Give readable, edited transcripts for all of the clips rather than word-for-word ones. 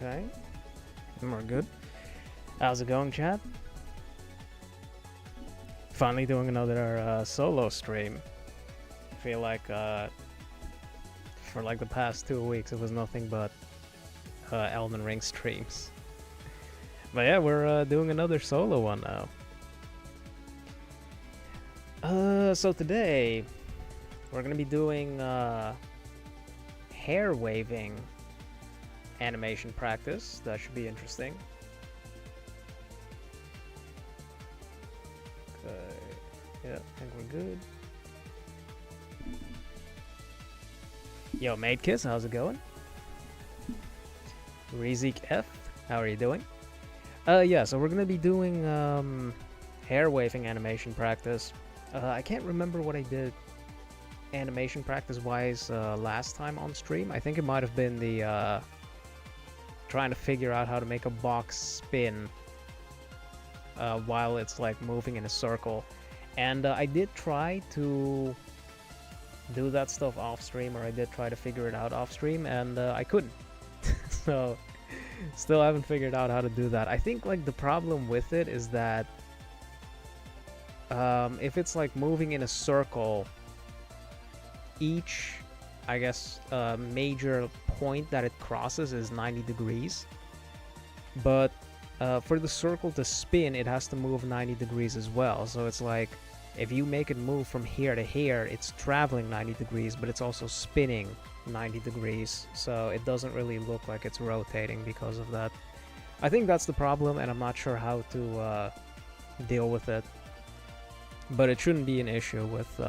Okay. We're good. How's it going, chat? Finally doing another solo stream. I feel like for like the past 2 weeks it was nothing but Elden Ring streams. But yeah, we're doing another solo one now. So today we're gonna be doing hair waving animation practice. That should be interesting. Okay, yeah, I think we're good. Yo, Maid Kiss, how's it going? Rizik F, how are you doing? Yeah, so we're gonna be doing hair waving animation practice. I can't remember what I did animation practice wise last time on stream. I think it might have been the trying to figure out how to make a box spin while it's like moving in a circle, and I did try to do that stuff off stream, or I did try to figure it out off stream, and I couldn't. So still haven't figured out how to do that. I think like the problem with it is that if it's like moving in a circle, each, I guess, major point that it crosses is 90 degrees. But for the circle to spin, it has to move 90 degrees as well. So it's like, if you make it move from here to here, it's traveling 90 degrees, but it's also spinning 90 degrees. So it doesn't really look like it's rotating because of that. I think that's the problem, and I'm not sure how to deal with it. But it shouldn't be an issue with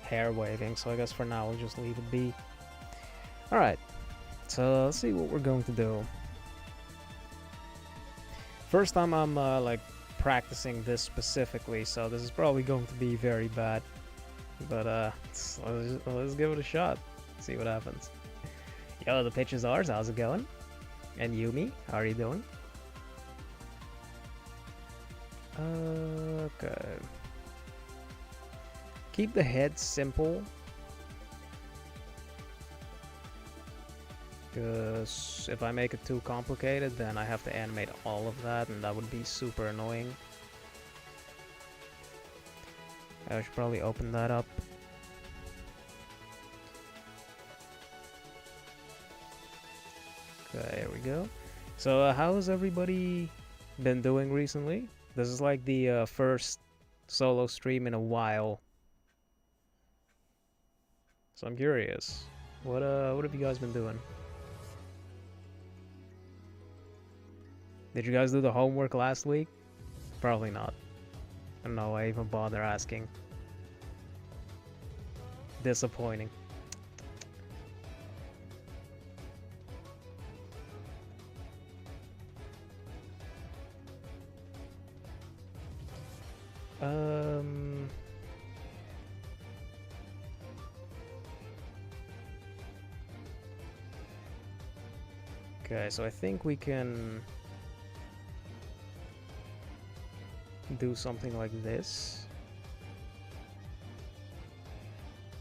hair waving, so I guess for now we'll just leave it be. Alright, so let's see what we're going to do. First time I'm like practicing this specifically, so this is probably going to be very bad. But let's give it a shot, see what happens. Yo, the pitch is ours, how's it going? And Yumi, how are you doing? Okay. Keep the head simple, because if I make it too complicated, then I have to animate all of that, and that would be super annoying. I should probably open that up. Okay, here we go. So how has everybody been doing recently? This is like the first solo stream in a while, so I'm curious. What have you guys been doing? Did you guys do the homework last week? Probably not. I don't know why I even bother asking. Disappointing. Okay, so I think we can do something like this,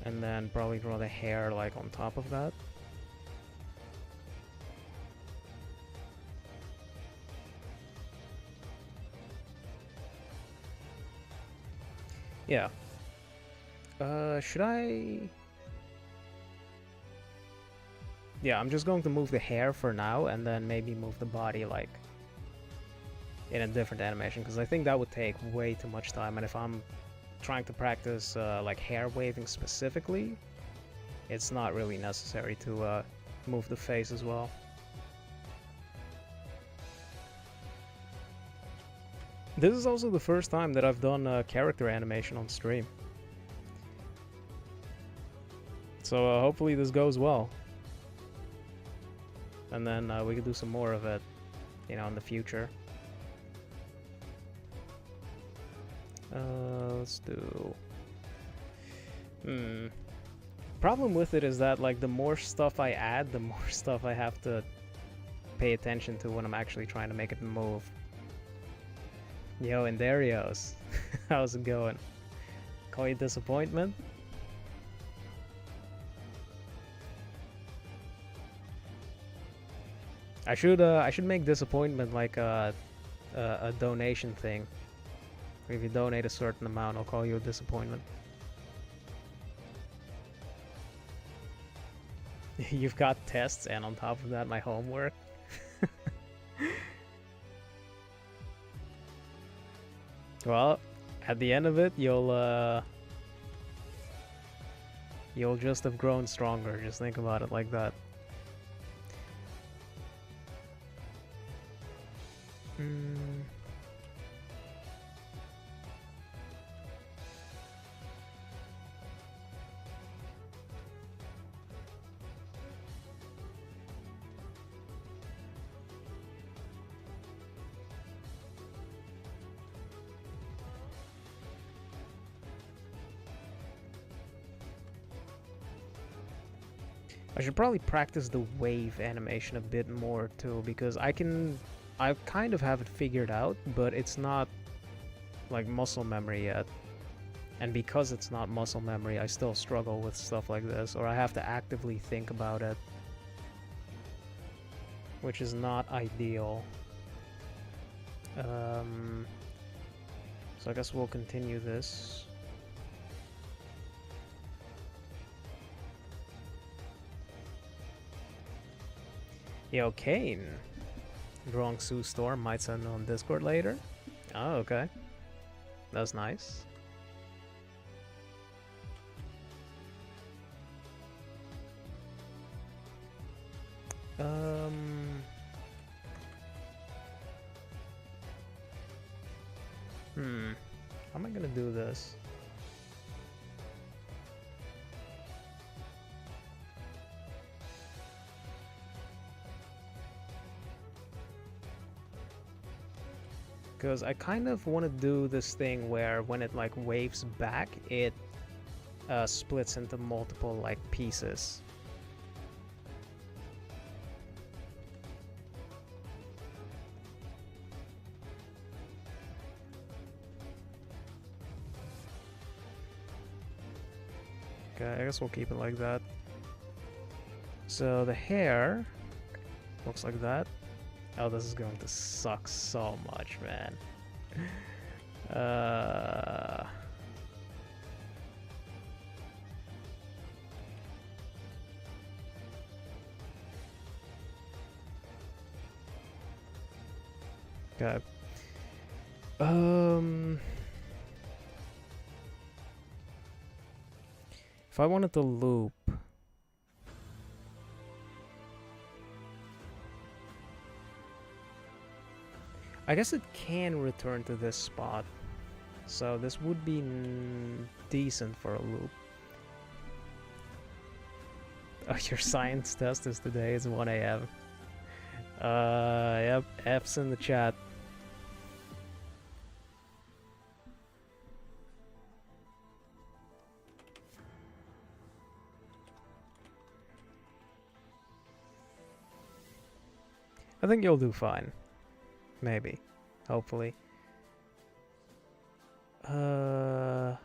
and then probably draw the hair like on top of that. Yeah. Should I? Yeah, I'm just going to move the hair for now, and then maybe move the body like in a different animation, because I think that would take way too much time, and if I'm trying to practice like hair waving specifically, it's not really necessary to move the face as well. This is also the first time that I've done character animation on stream, so hopefully this goes well, and then we can do some more of it, you know, in the future. Let's do... Problem with it is that, like, the more stuff I add, the more stuff I have to pay attention to when I'm actually trying to make it move. Yo, and Darius, how's it going? Call you disappointment? I should make disappointment like a donation thing. If you donate a certain amount, I'll call you a disappointment. You've got tests, and on top of that, my homework. Well, at the end of it, you'll just have grown stronger. Just think about it like that. I should probably practice the wave animation a bit more too, because I kind of have it figured out, but it's not like muscle memory yet. And because it's not muscle memory, I still struggle with stuff like this, or I have to actively think about it, which is not ideal. So I guess we'll continue this. Yo, Kane. Drawing Sue Storm might send on Discord later. Oh, okay. That's nice. How am I gonna do this? Because I kind of want to do this thing where when it like waves back, it splits into multiple like pieces. Okay, I guess we'll keep it like that. So the hair looks like that. Oh, this is going to suck so much, man. Okay. If I wanted to loop, I guess it can return to this spot, so this would be decent for a loop. Oh, your science test is today, it's 1 AM. Yep, F's in the chat. I think you'll do fine. Maybe. Hopefully. So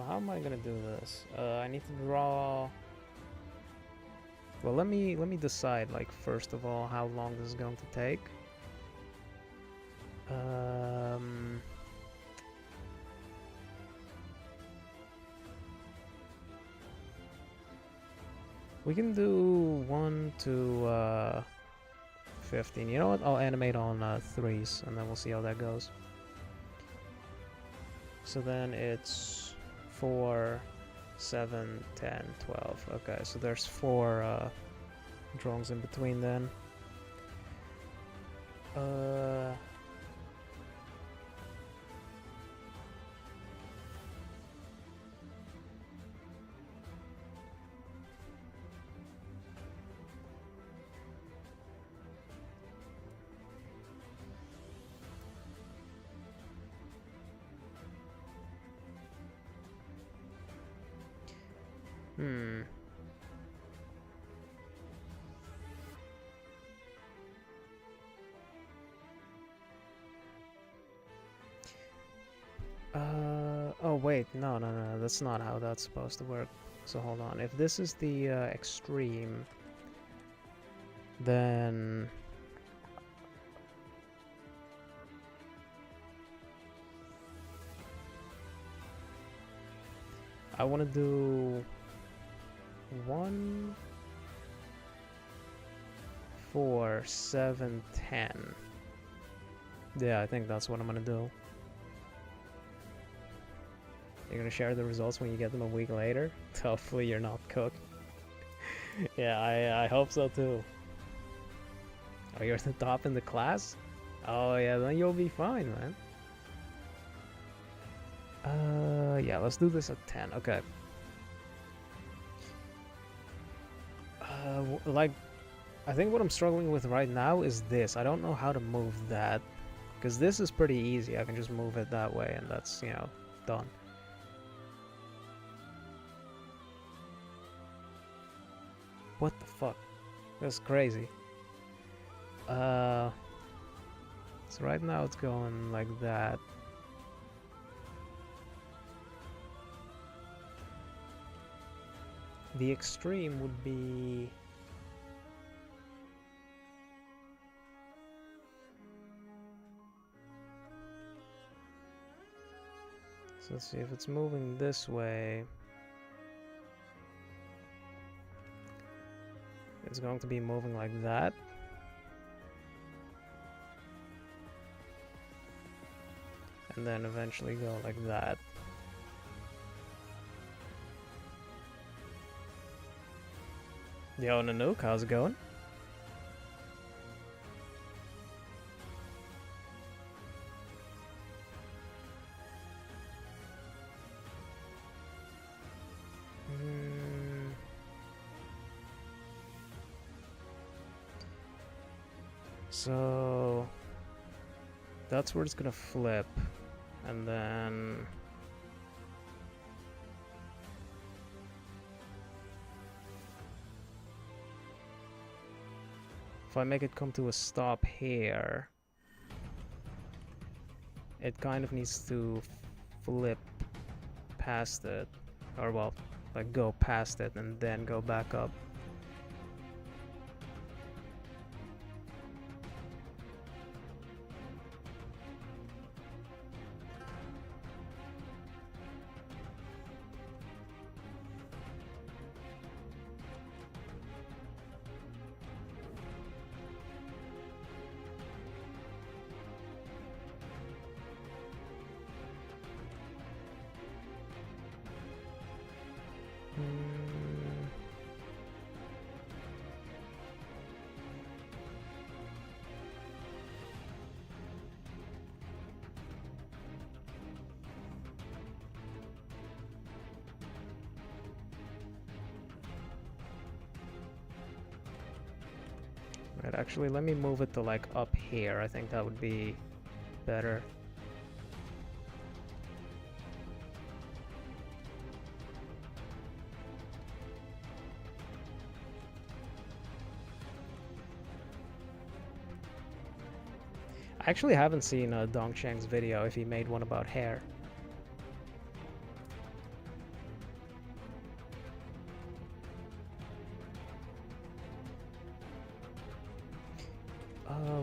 how am I gonna do this? I need to draw. Well, let me decide, like, first of all, how long this is going to take. We can do 1 to 15. You know what? I'll animate on 3s, and then we'll see how that goes. So then it's 4, 7, 10, 12. Okay, so there's 4 drawings in between then. Oh wait, no, that's not how that's supposed to work. So hold on, if this is the extreme, then I want to do 1, 4, 7, 10. Yeah, I think that's what I'm gonna do. You're gonna share the results when you get them a week later? Hopefully you're not cooked. Yeah, I hope so too. Oh, you're the top in the class? Oh yeah, then you'll be fine, man. Yeah, let's do this at 10. Okay. Like, I think what I'm struggling with right now is this. I don't know how to move that. Because this is pretty easy. I can just move it that way and that's, you know, done. What the fuck? That's crazy. So right now it's going like that. The extreme would be... So let's see if it's moving this way. It's going to be moving like that. And then eventually go like that. Yo, Nanook, how's it going? So that's where it's gonna flip, and then if I make it come to a stop here, it kind of needs to flip past it, or well, like go past it and then go back up. Right, actually, let me move it to like up here. I think that would be better. I actually haven't seen Dongcheng's video if he made one about hair.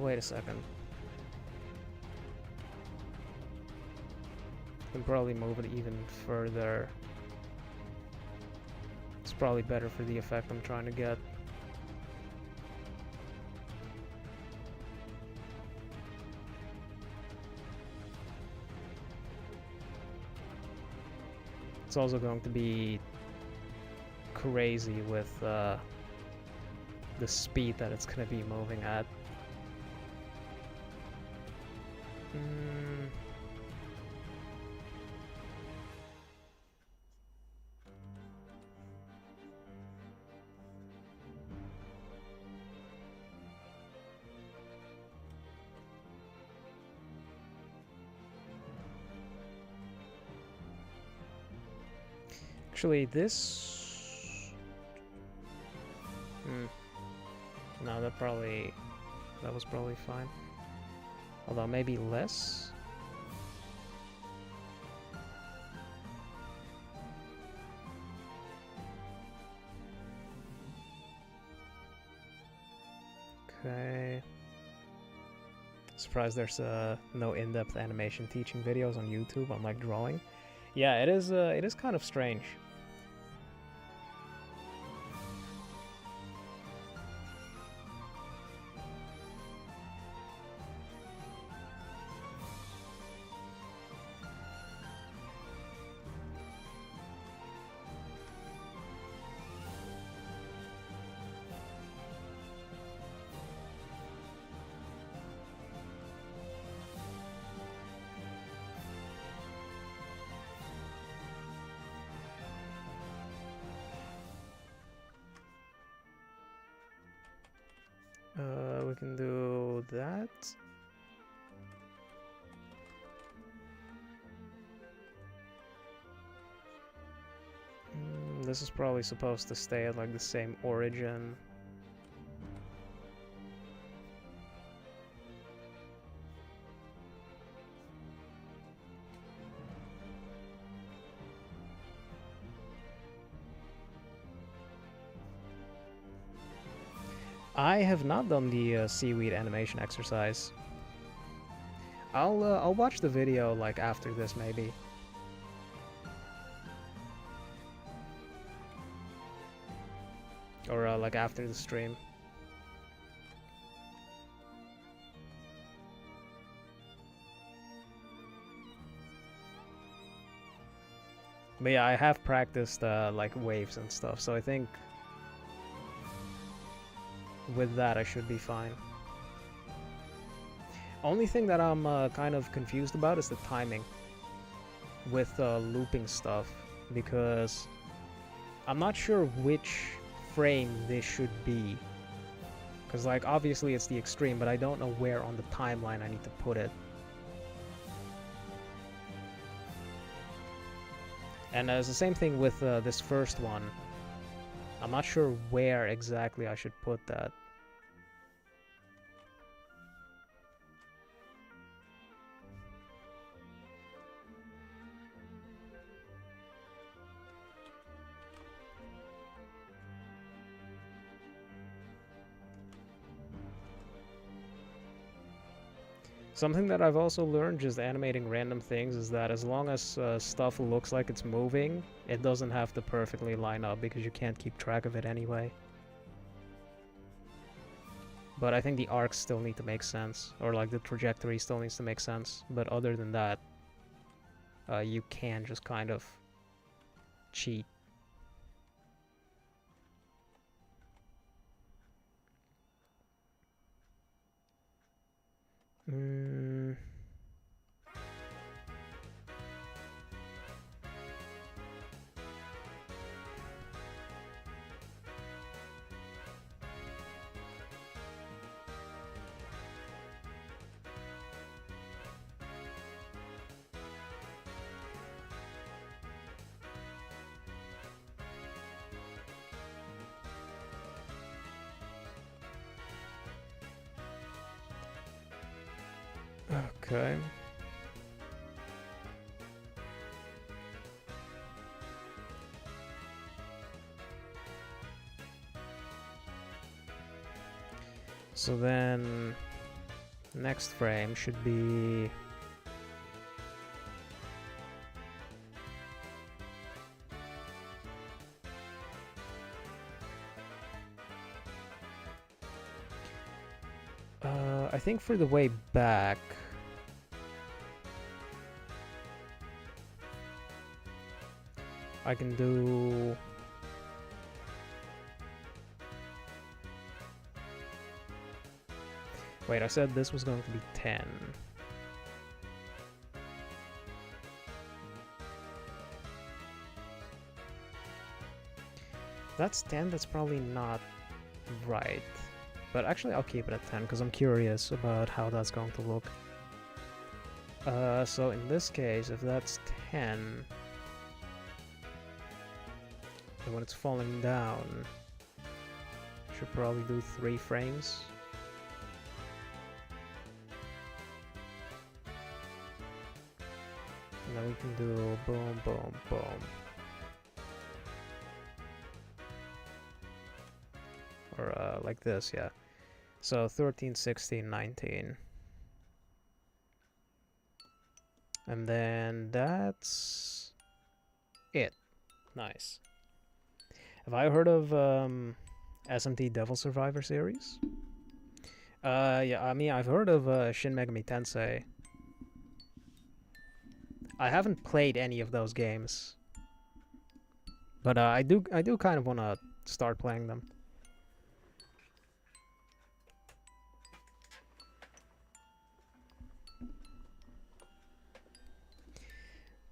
Wait a second. Can probably move it even further. It's probably better for the effect I'm trying to get. It's also going to be crazy with the speed that it's going to be moving at. Actually, this... No, that was probably fine. Although maybe less? Okay. Surprised there's no in-depth animation teaching videos on YouTube on like drawing. Yeah, it is kind of strange. We can do that. This is probably supposed to stay at like the same origin. I have not done the seaweed animation exercise. I'll watch the video like after this maybe. Or like after the stream. But yeah, I have practiced like waves and stuff, so I think with that I should be fine. Only thing that I'm kind of confused about is the timing with looping stuff, because I'm not sure which frame this should be. Because like obviously it's the extreme, but I don't know where on the timeline I need to put it. And it's the same thing with this first one. I'm not sure where exactly I should put that. Something that I've also learned just animating random things is that as long as stuff looks like it's moving, it doesn't have to perfectly line up because you can't keep track of it anyway. But I think the arcs still need to make sense, or like the trajectory still needs to make sense. But other than that, you can just kind of cheat. Okay. So then, next frame should be... I think for the way back... I can do... Wait, I said this was going to be 10. That's 10, that's probably not right. But actually I'll keep it at 10 because I'm curious about how that's going to look. So in this case, if that's 10... and when it's falling down, should probably do 3 frames. And then we can do boom, boom, boom. Or like this, yeah. So 13, 16, 19. And then that's it. Nice. Have I heard of SMT Devil Survivor series? Yeah, I mean, I've heard of Shin Megami Tensei. I haven't played any of those games, but I do kind of want to start playing them.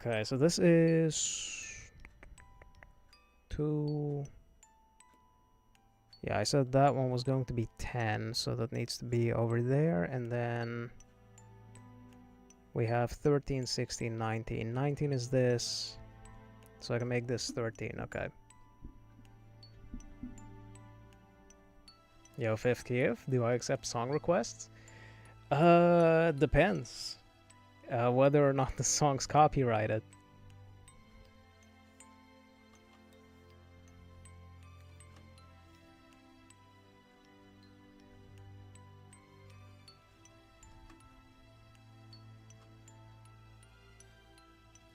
Okay, so this is 2. Yeah, I said that one was going to be 10, so that needs to be over there, and then we have 13, 16, 19. 19 is this, so I can make this 13, okay. Yo, Fifth Kiev, do I accept song requests? Depends. Whether or not the song's copyrighted.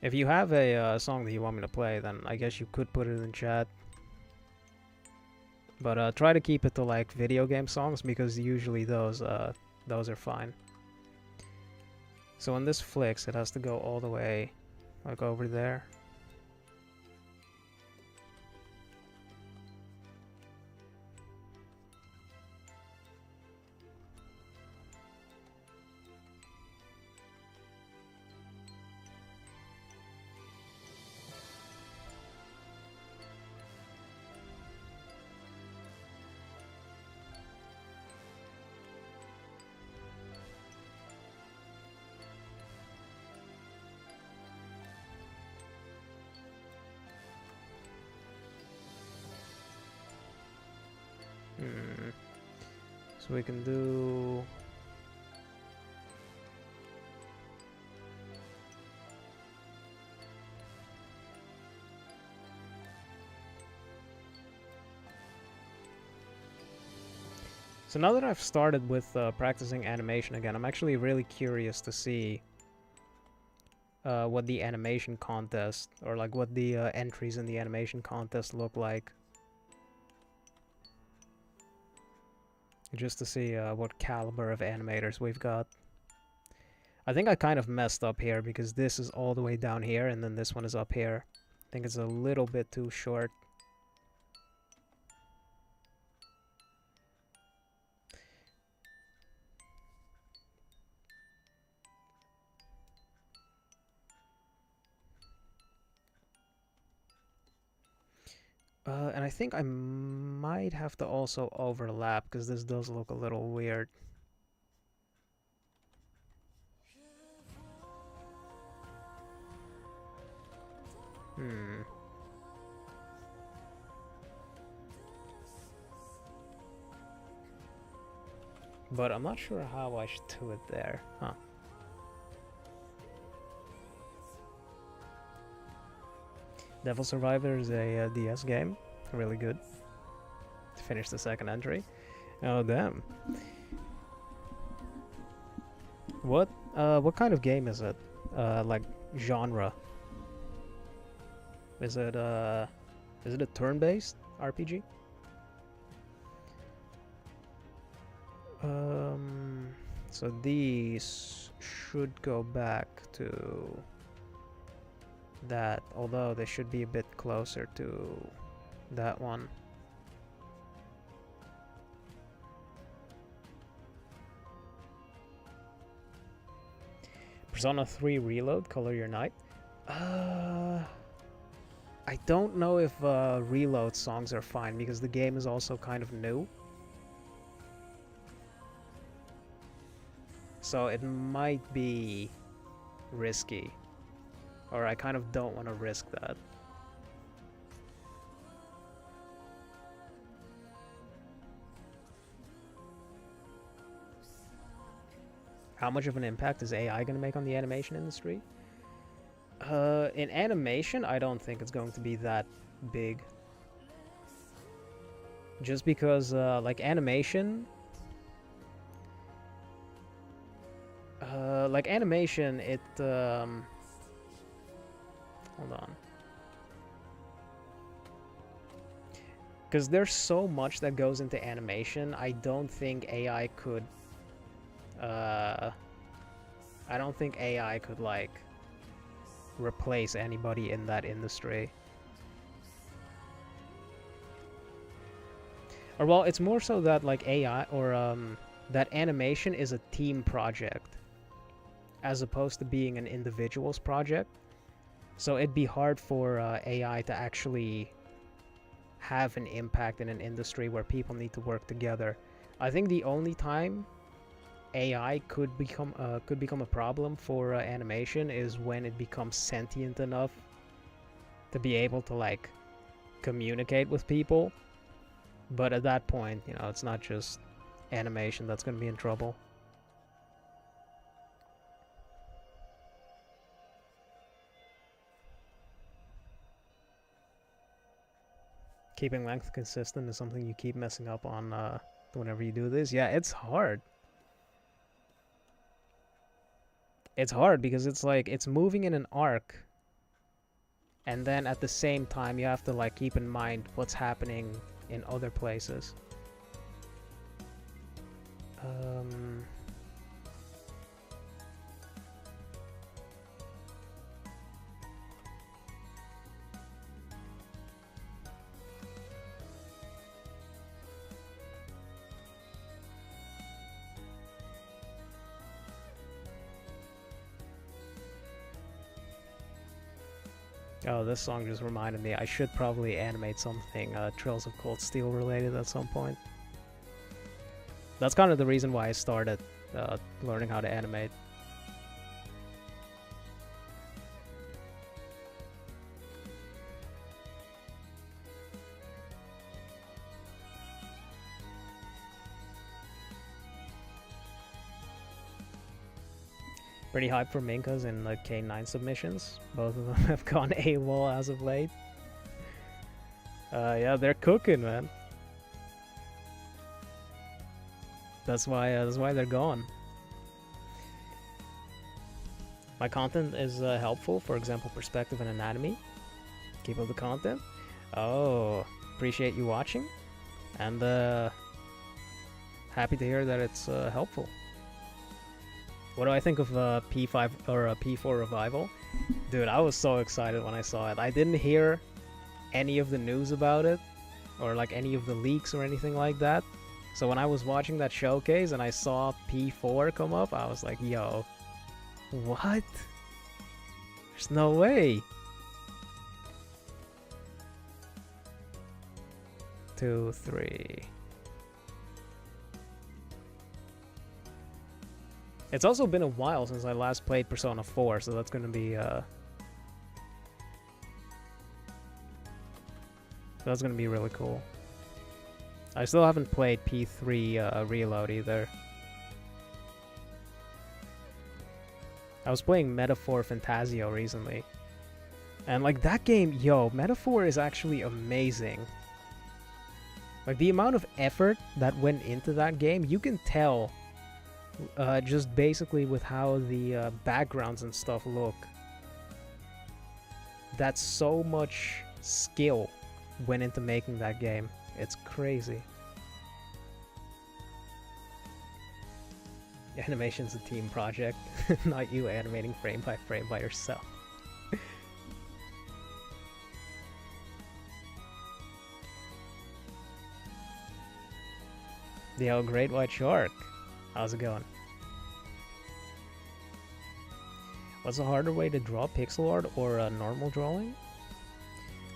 If you have a song that you want me to play, then I guess you could put it in chat. But try to keep it to like video game songs, because usually those are fine. So when this flicks, it has to go all the way like over there. So we can do... So now that I've started with practicing animation again, I'm actually really curious to see what the animation contest, or like what the entries in the animation contest look like. Just to see what caliber of animators we've got. I think I kind of messed up here, because this is all the way down here and then this one is up here. I think it's a little bit too short. And I think I might have to also overlap, because this does look a little weird. But I'm not sure how I should do it there. Huh. Devil Survivor is a DS game. Really good. Finish the second entry. Oh, damn. What kind of game is it? Like, genre? Is it a turn-based RPG? So these should go back to that, although they should be a bit closer to that one. Persona 3 Reload, Color Your Night. I don't know if reload songs are fine, because the game is also kind of new. So it might be risky. Or I kind of don't want to risk that. How much of an impact is AI going to make on the animation industry? In animation, I don't think it's going to be that big. Just because, like, animation Like animation, it hold on. Because there's so much that goes into animation, I don't think AI could like replace anybody in that industry. Or well, it's more so that like AI or that animation is a team project as opposed to being an individual's project. So it'd be hard for AI to actually have an impact in an industry where people need to work together. I think the only time AI could become a problem for animation is when it becomes sentient enough to be able to like communicate with people. But at that point, you know, it's not just animation that's going to be in trouble. Keeping length consistent is something you keep messing up on whenever you do this. Yeah, it's hard. It's hard because it's like it's moving in an arc, and then at the same time you have to like keep in mind what's happening in other places. Oh, this song just reminded me. I should probably animate something Trails of Cold Steel related at some point. That's kind of the reason why I started learning how to animate. Pretty hyped for Minkas in the K9 submissions. Both of them have gone AWOL as of late. Yeah, they're cooking, man. That's why they're gone. My content is helpful, for example, perspective and anatomy. Keep up the content. Oh, appreciate you watching, and happy to hear that it's helpful. What do I think of P5 or P4 Revival? Dude, I was so excited when I saw it. I didn't hear any of the news about it, or like any of the leaks or anything like that. So when I was watching that showcase and I saw P4 come up, I was like, yo, what? There's no way. 2, 3. It's also been a while since I last played Persona 4, so that's gonna be really cool. I still haven't played P3 Reload either. I was playing Metaphor Fantasio recently, and like that game, yo, Metaphor is actually amazing. Like the amount of effort that went into that game, you can tell just basically with how the backgrounds and stuff look. That's so much skill went into making that game. It's crazy. Animation's a team project, not you animating frame by frame by yourself. Yo, Great White Shark. How's it going? What's a harder way to draw, pixel art or normal drawing?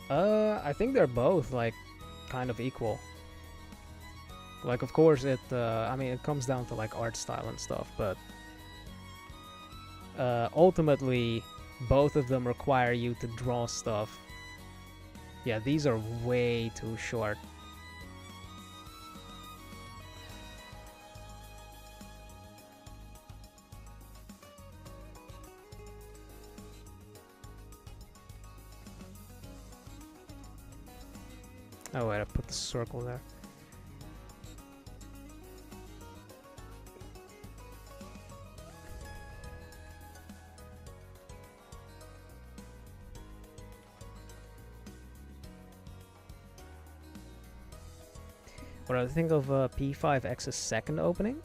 I think they're both like kind of equal. Like, of course, I mean, it comes down to like art style and stuff, but ultimately, both of them require you to draw stuff. Yeah, these are way too short. Oh wait, I put the circle there. What do I think of P5X's second opening?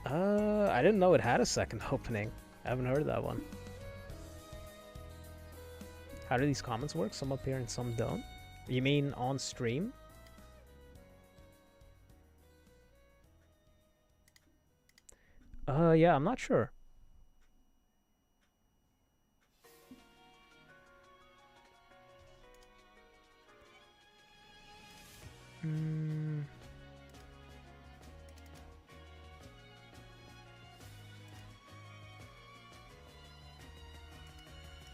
I didn't know it had a second opening. I haven't heard that one. How do these comments work? Some appear and some don't. You mean on stream? Yeah, I'm not sure.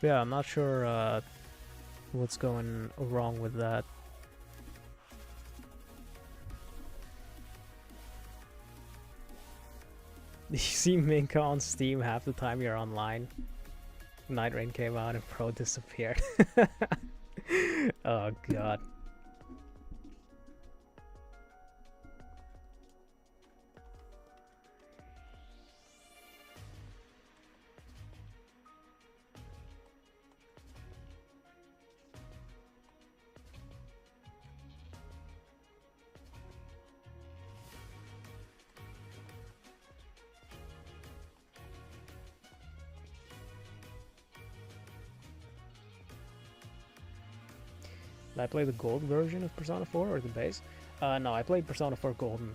Yeah, I'm not sure what's going wrong with that. You see Minka on Steam half the time you're online. Night Rain came out and Pro disappeared. Oh god. Did I play the gold version of Persona 4 or the base? No, I played Persona 4 Golden.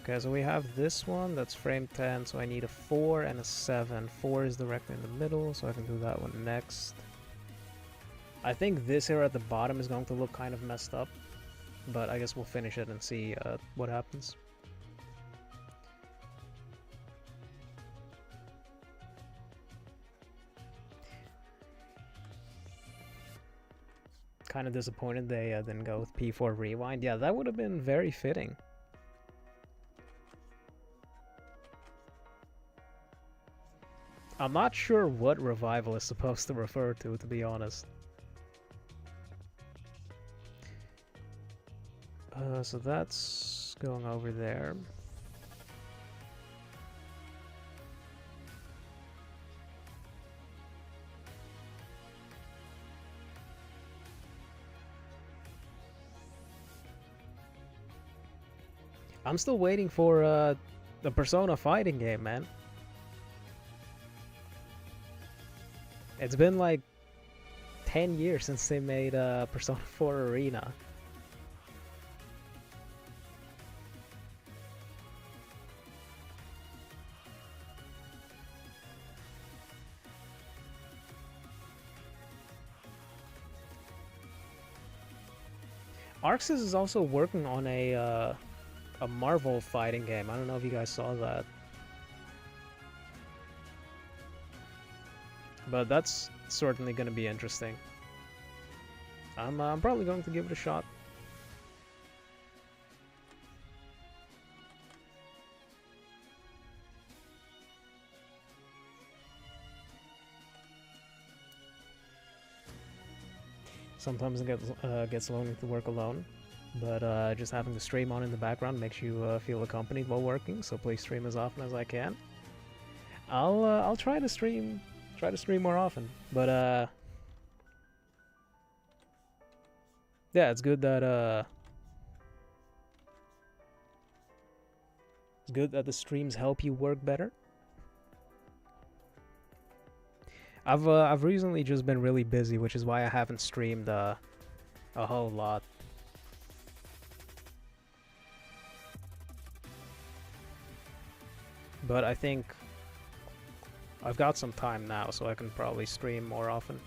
Okay, so we have this one that's frame 10, so I need a 4 and a 7. 4 is directly in the middle, so I can do that one next. I think this here at the bottom is going to look kind of messed up, but I guess we'll finish it and see what happens. Kind of disappointed they didn't go with P4 Rewind. Yeah, that would have been very fitting. I'm not sure what revival is supposed to refer to be honest. So that's going over there. I'm still waiting for the Persona fighting game, man. It's been like 10 years since they made Persona 4 Arena. ArcSys is also working on a Marvel fighting game. I don't know if you guys saw that. But that's certainly going to be interesting. I'm probably going to give it a shot. Sometimes it gets lonely to work alone, but just having the stream on in the background makes you feel accompanied while working. So please stream as often as I can. I'll try to stream more often, but yeah, it's good that the streams help you work better. I've recently just been really busy, which is why I haven't streamed a whole lot. But I think I've got some time now, so I can probably stream more often.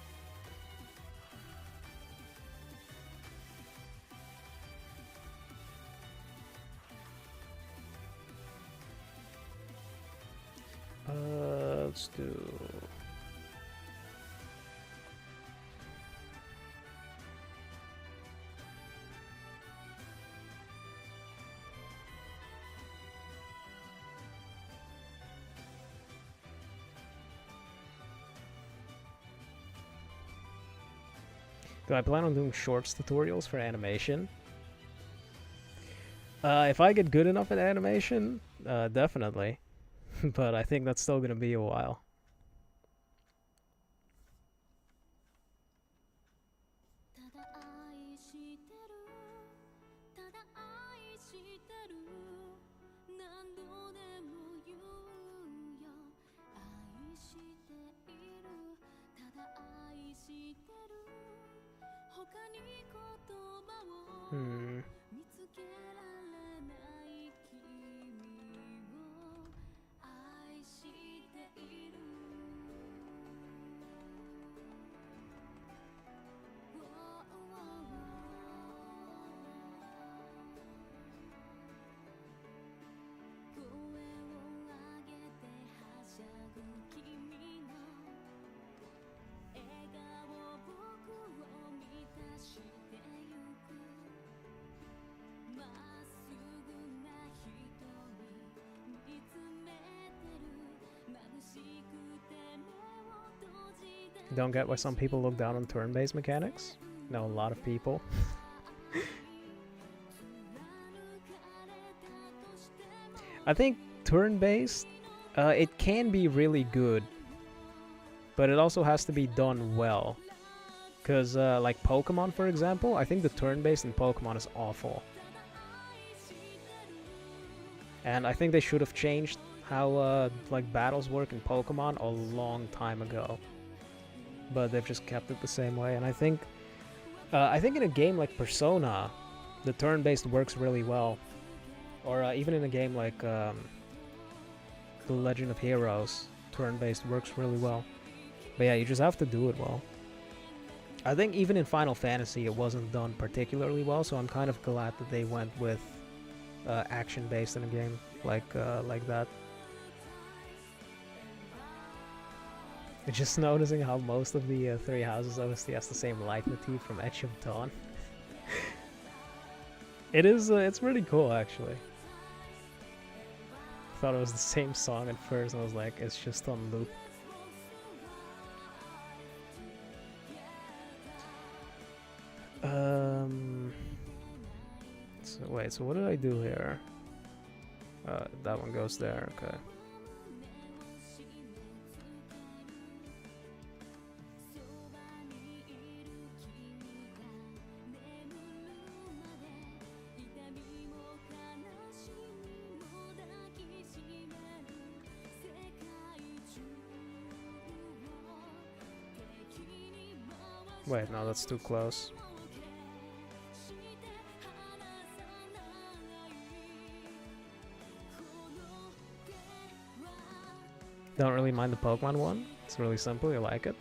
Let's do... Do I plan on doing shorts tutorials for animation? If I get good enough at animation, definitely. But I think that's still gonna be a while. Hmm. Don't get why some people look down on turn-based mechanics? No, a lot of people. I think turn-based, it can be really good, but it also has to be done well. Because, like Pokemon, for example, I think the turn-based in Pokemon is awful. And I think they should have changed how, like, battles work in Pokemon a long time ago. But they've just kept it the same way, and I think in a game like Persona, the turn-based works really well. Or even in a game like The Legend of Heroes, turn-based works really well. But yeah, you just have to do it well. I think even in Final Fantasy it wasn't done particularly well, so I'm kind of glad that they went with action-based in a game like that. Just noticing how most of the Three Houses OST has the same leitmotif from Edge of Dawn. It is, it's really cool actually. Thought it was the same song at first, and I was like, it's just on loop. So wait, so what did I do here? That one goes there, okay. Wait, no, that's too close. Don't really mind the Pokemon one. It's really simple, you like it.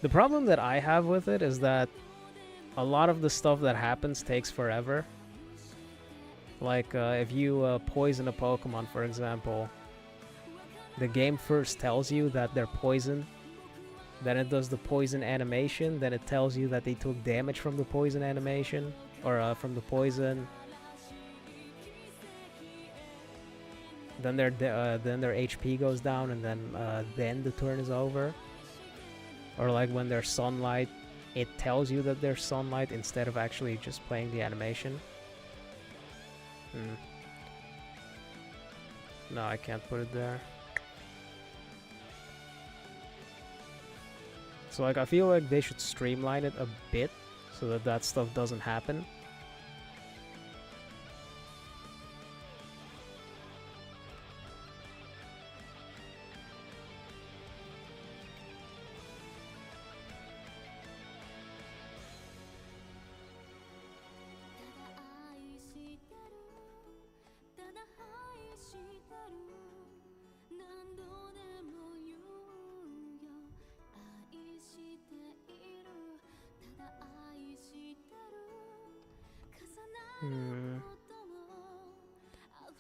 The problem that I have with it is that a lot of the stuff that happens takes forever. Like, if you poison a Pokemon, for example, the game first tells you that they're poisoned. Then it does the poison animation. Then it tells you that they took damage from the poison animation. Or from the poison. Then their HP goes down, and then the turn is over. Or like when there's sunlight, it tells you that there's sunlight instead of actually just playing the animation. No, I can't put it there. So like I feel like they should streamline it a bit so that that stuff doesn't happen.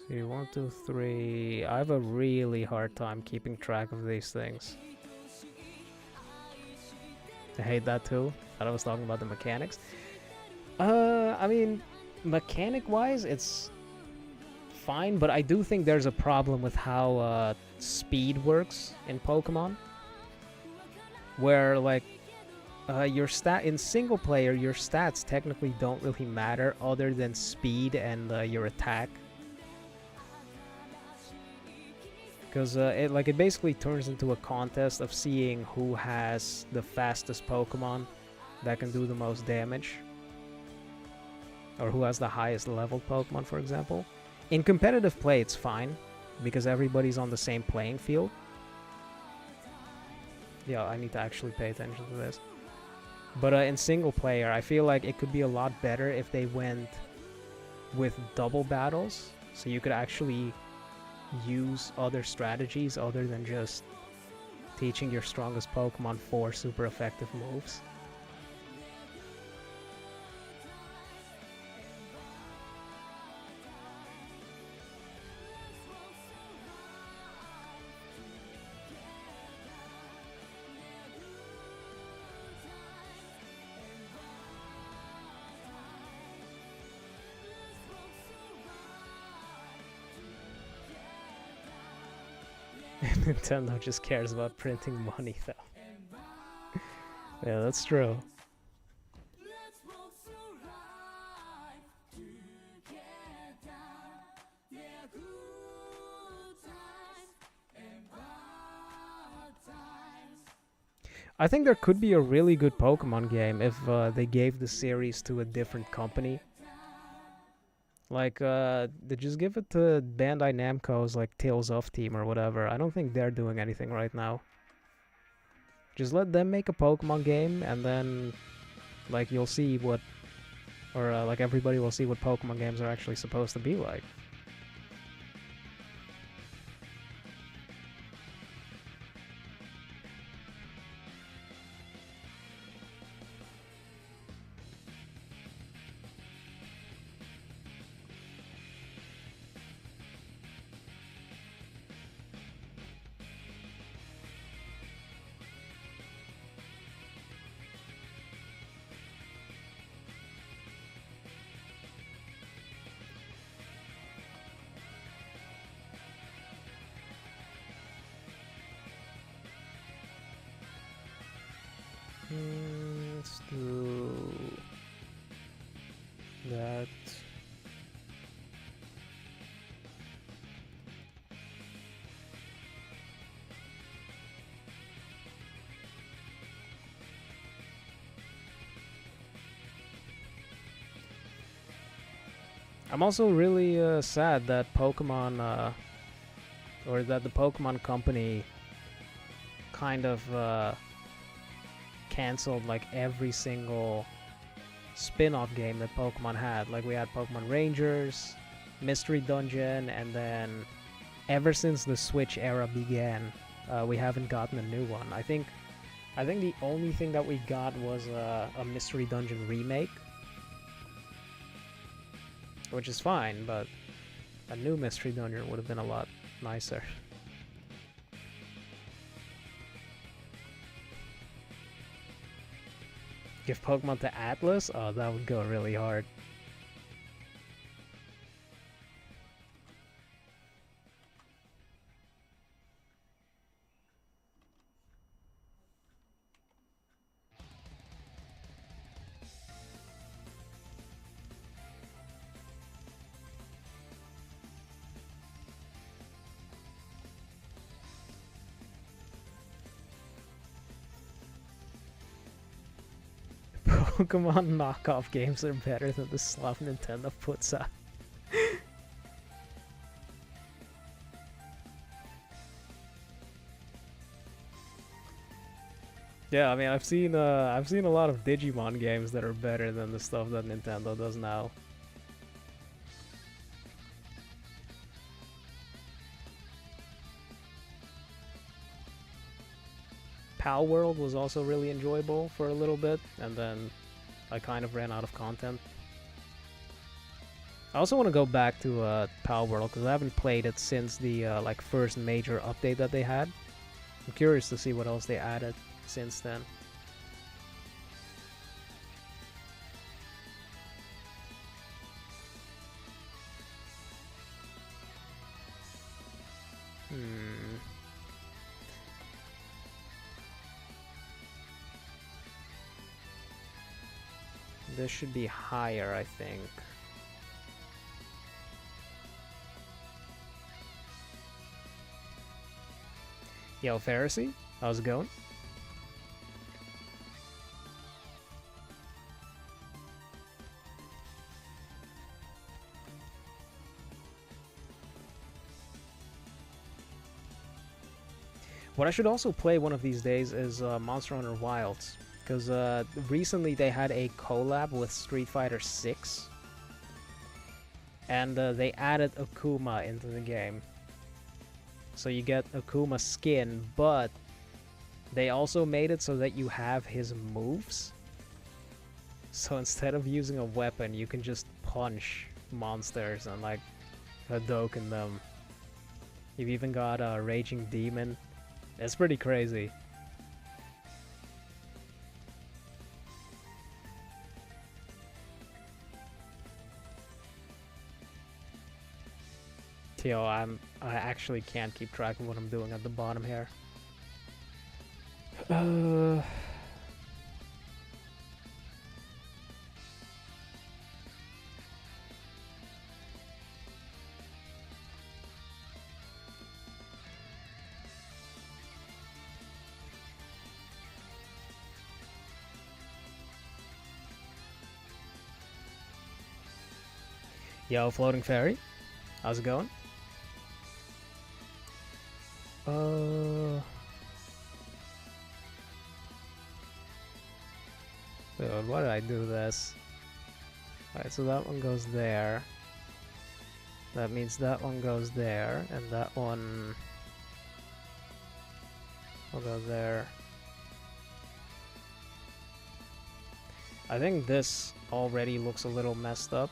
See, 1, 2, 3. I have a really hard time keeping track of these things. I hate that too. Thought I was talking about the mechanics. I mean, mechanic-wise, it's fine, but I do think there's a problem with how speed works in Pokemon. Where, like, your stat in single player, your stats technically don't really matter other than speed and your attack. Because it basically turns into a contest of seeing who has the fastest Pokemon that can do the most damage, or who has the highest leveled Pokemon, for example. In competitive play, it's fine because everybody's on the same playing field. Yeah, I need to actually pay attention to this. But in single player, I feel like it could be a lot better if they went with double battles, so you could actually use other strategies other than just teaching your strongest Pokemon 4 super effective moves. Nintendo just cares about printing money, though. Yeah, that's true. I think there could be a really good Pokemon game if they gave the series to a different company. Like, they just give it to Bandai Namco's, like, Tales of team or whatever. I don't think they're doing anything right now. Just let them make a Pokemon game, and then, like, you'll see what... Or, like, everybody will see what Pokemon games are actually supposed to be like. Let's do that. I'm also really sad that Pokemon, or that the Pokemon Company kind of canceled like every single spin-off game that Pokemon had. Like we had Pokemon Rangers, Mystery Dungeon, and then ever since the Switch era began, we haven't gotten a new one. I think the only thing that we got was a Mystery Dungeon remake, which is fine, but a new Mystery Dungeon would have been a lot nicer. Give Pokemon to Atlas? Oh, that would go really hard. Pokemon knockoff games are better than the stuff Nintendo puts out. Yeah, I mean, I've seen a lot of Digimon games that are better than the stuff that Nintendo does now. Pal World was also really enjoyable for a little bit, and then I kind of ran out of content. I also want to go back to Pal World because I haven't played it since the like first major update that they had. I'm curious to see what else they added since then. this should be higher, I think. Yo, Pharisee, how's it going? What I should also play one of these days is Monster Hunter Wilds, because recently they had a collab with Street Fighter 6, and they added Akuma into the game. So you get Akuma's skin, but they also made it so that you have his moves. So instead of using a weapon, you can just punch monsters and like Hadouken them. You've even got a Raging Demon. It's pretty crazy. Yo, I actually can't keep track of what I'm doing at the bottom here. Yo, Floating Fairy, how's it going? Dude, why did I do this? Alright, so that one goes there. That means that one goes there, and that one will go there. I think this already looks a little messed up.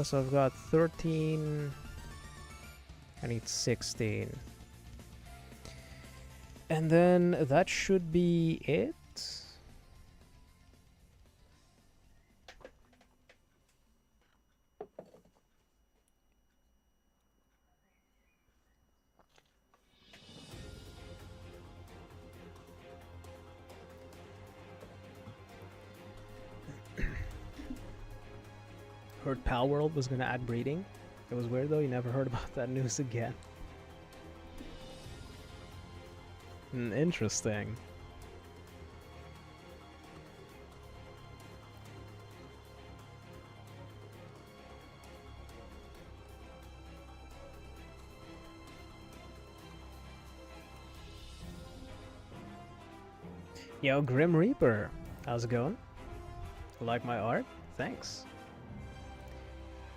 So I've got 13. I need 16. And then that should be it. Heard Palworld was gonna add breeding. It was weird though, you never heard about that news again. Interesting. Yo, Grim Reaper, how's it going? Like my art? Thanks.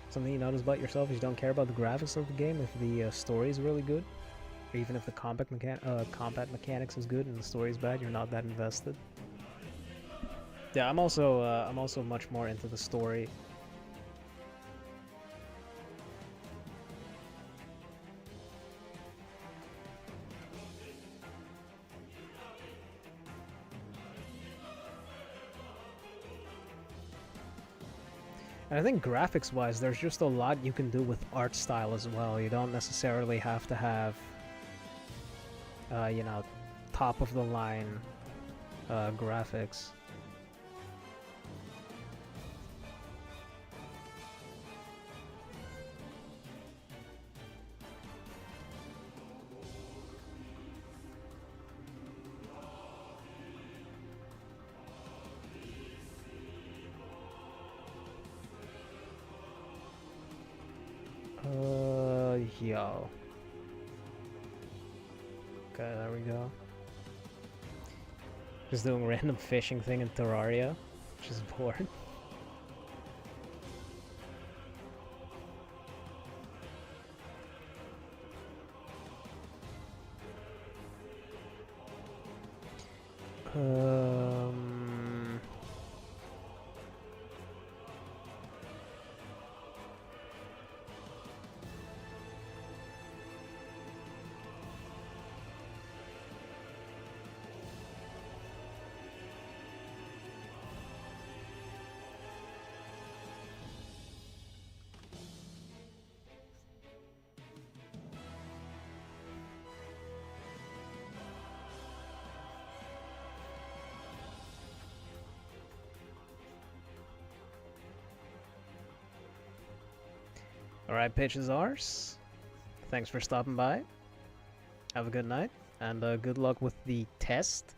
Something you notice about yourself is you don't care about the graphics of the game if the story is really good, or even if the combat mechanics is good and the story is bad, you're not that invested. Yeah, I'm also much more into the story. And I think graphics-wise, there's just a lot you can do with art style as well. You don't necessarily have to have, you know, top-of-the-line graphics. Yo. Okay, there we go. Just doing random fishing thing in Terraria, which is bored. Alright, pitch is ours. Thanks for stopping by. Have a good night, and good luck with the test.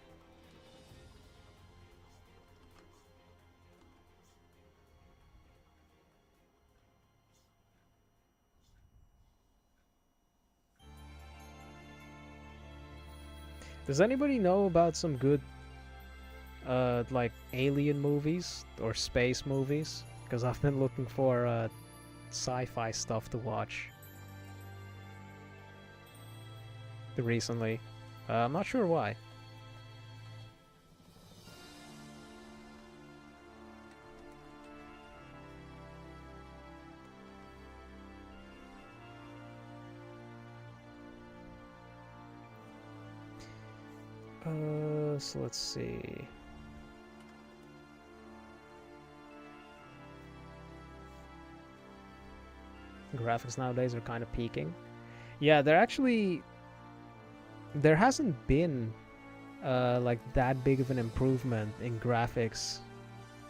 Does anybody know about some good, like, alien movies or space movies? Because I've been looking for, sci-fi stuff to watch recently. I'm not sure why. So let's see. Graphics nowadays are kind of peaking. Yeah, there hasn't been like that big of an improvement in graphics,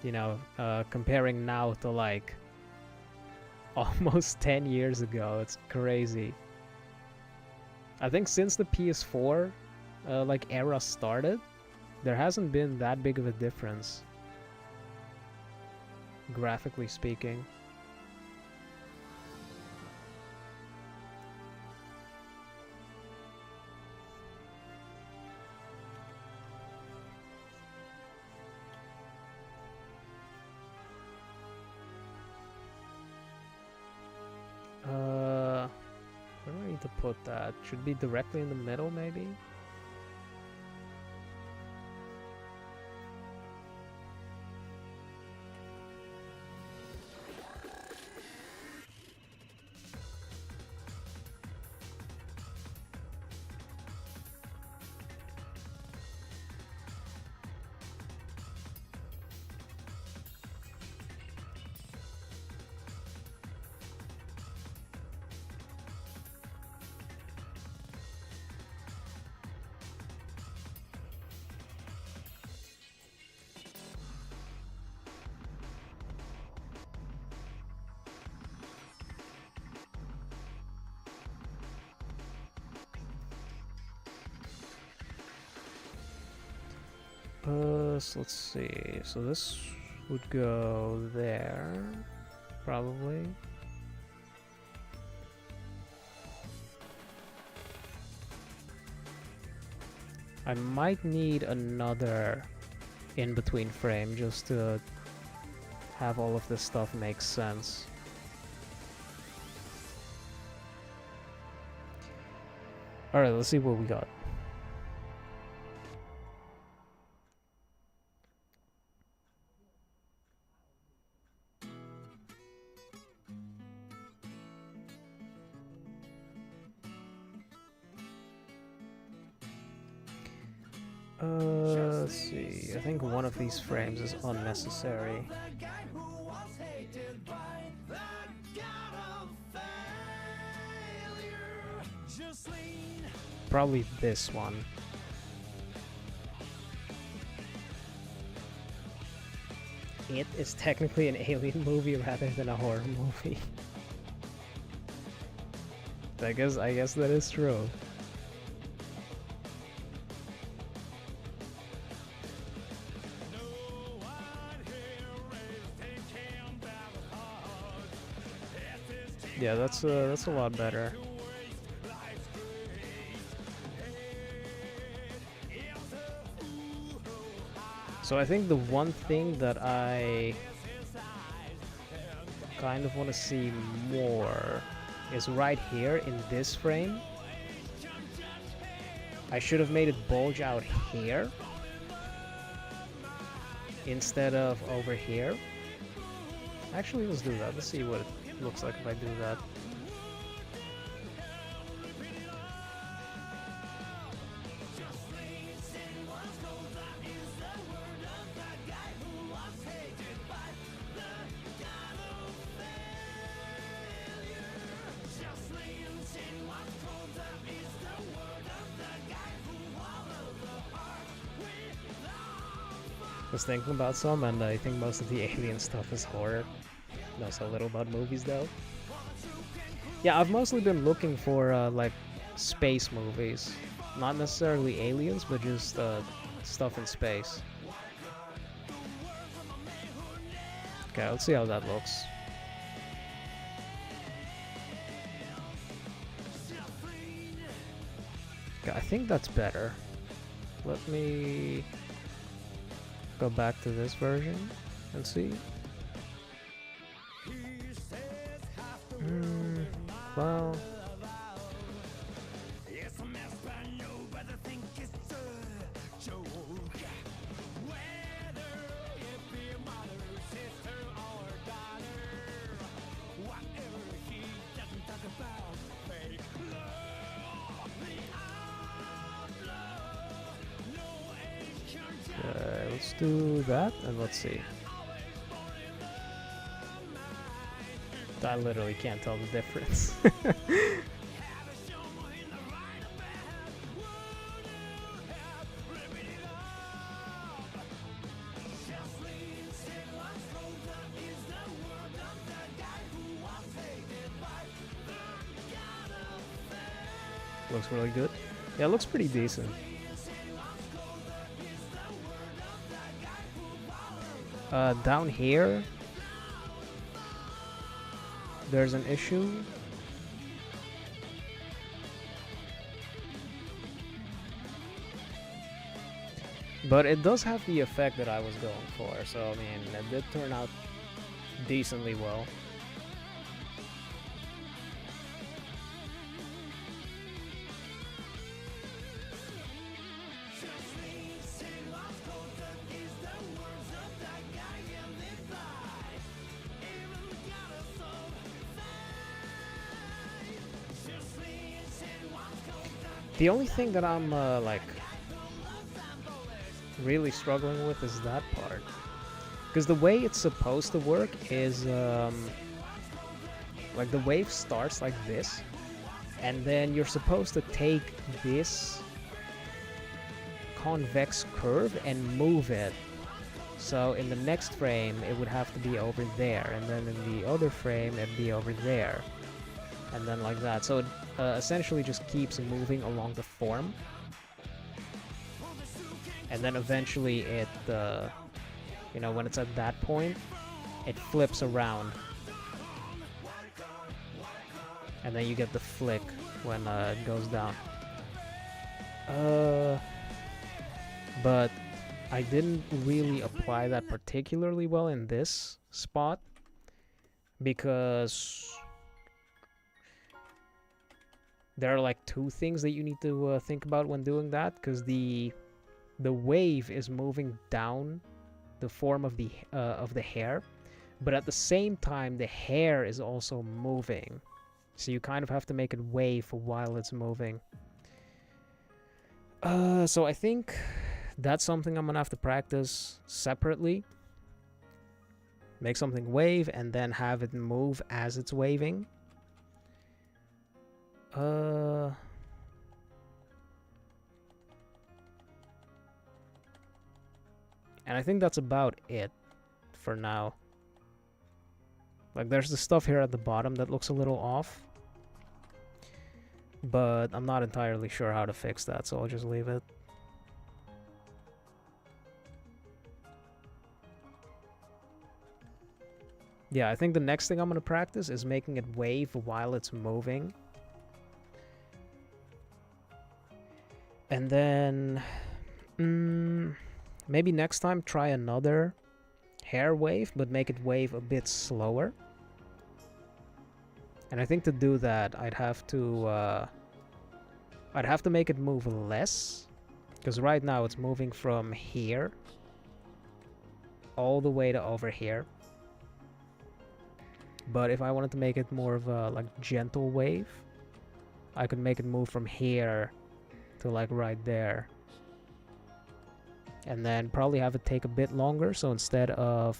you know, comparing now to like almost 10 years ago. It's crazy. I think since the PS4 like era started, there hasn't been that big of a difference, graphically speaking. Where do I need to put that? Should be directly in the middle, maybe? So let's see. So this would go there, probably. I might need another in-between frame just to have all of this stuff make sense. Alright, let's see what we got. Let's see. I think one of these frames is unnecessary. Probably this one. It is technically an alien movie rather than a horror movie. I guess that is true. Yeah, that's a lot better. So I think the one thing that I kind of want to see more is right here in this frame. I should have made it bulge out here instead of over here. Actually, let's do that. Let's see what it looks like if I do that. I was thinking about some, and I think most of the alien stuff is horror. Know so little about movies, though. Yeah, I've mostly been looking for like space movies, not necessarily aliens, but just stuff in space. Okay, let's see how that looks. Okay, I think that's better. Let me go back to this version and see. Well, let's do that and let's see. I literally can't tell the difference. Looks really good. Yeah, it looks pretty decent. Down here, there's an issue. But it does have the effect that I was going for, so I mean, it did turn out decently well. The only thing that I'm like really struggling with is that part, because the way it's supposed to work is like the wave starts like this, and then you're supposed to take this convex curve and move it. So in the next frame it would have to be over there, and then in the other frame it'd be over there, and then like that. So it essentially just keeps moving along the form, and then eventually it you know, when it's at that point, it flips around, and then you get the flick when it goes down. But I didn't really apply that particularly well in this spot, because there are like two things that you need to think about when doing that, because the wave is moving down the form of the hair, but at the same time the hair is also moving, so you kind of have to make it wave while it's moving. So I think that's something I'm gonna have to practice separately. Make something wave and then have it move as it's waving. And I think that's about it for now. Like, there's the stuff here at the bottom that looks a little off, but I'm not entirely sure how to fix that, so I'll just leave it. Yeah, I think the next thing I'm going to practice is making it wave while it's moving. And then maybe next time try another hair wave, but make it wave a bit slower. And I think to do that, I'd have to make it move less, because right now it's moving from here all the way to over here. But if I wanted to make it more of a like gentle wave, I could make it move from here to like right there, and then probably have it take a bit longer. So instead of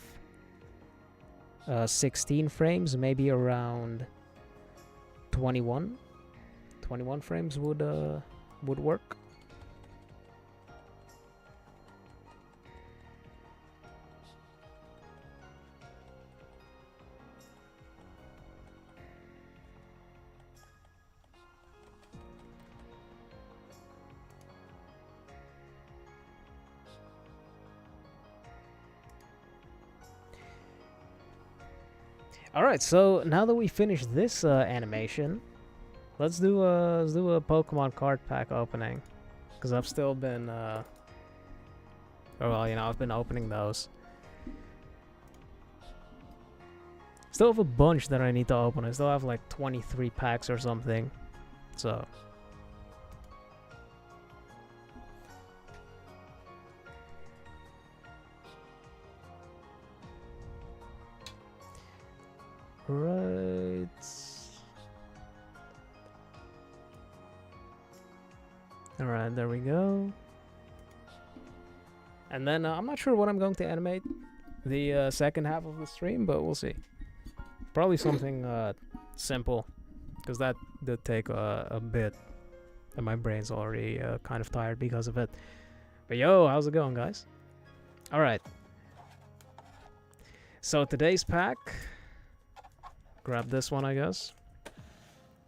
16 frames, maybe around 21 frames would work. Alright, so now that we finished this animation, let's do a Pokemon card pack opening. Because I've still been, well, you know, I've been opening those. Still have a bunch that I need to open. I still have like 23 packs or something. So. Right. Alright, there we go. And then I'm not sure what I'm going to animate the second half of the stream, but we'll see. Probably something simple, because that did take a bit, and my brain's already kind of tired because of it. But yo, how's it going, guys? Alright. So today's pack, grab this one, I guess.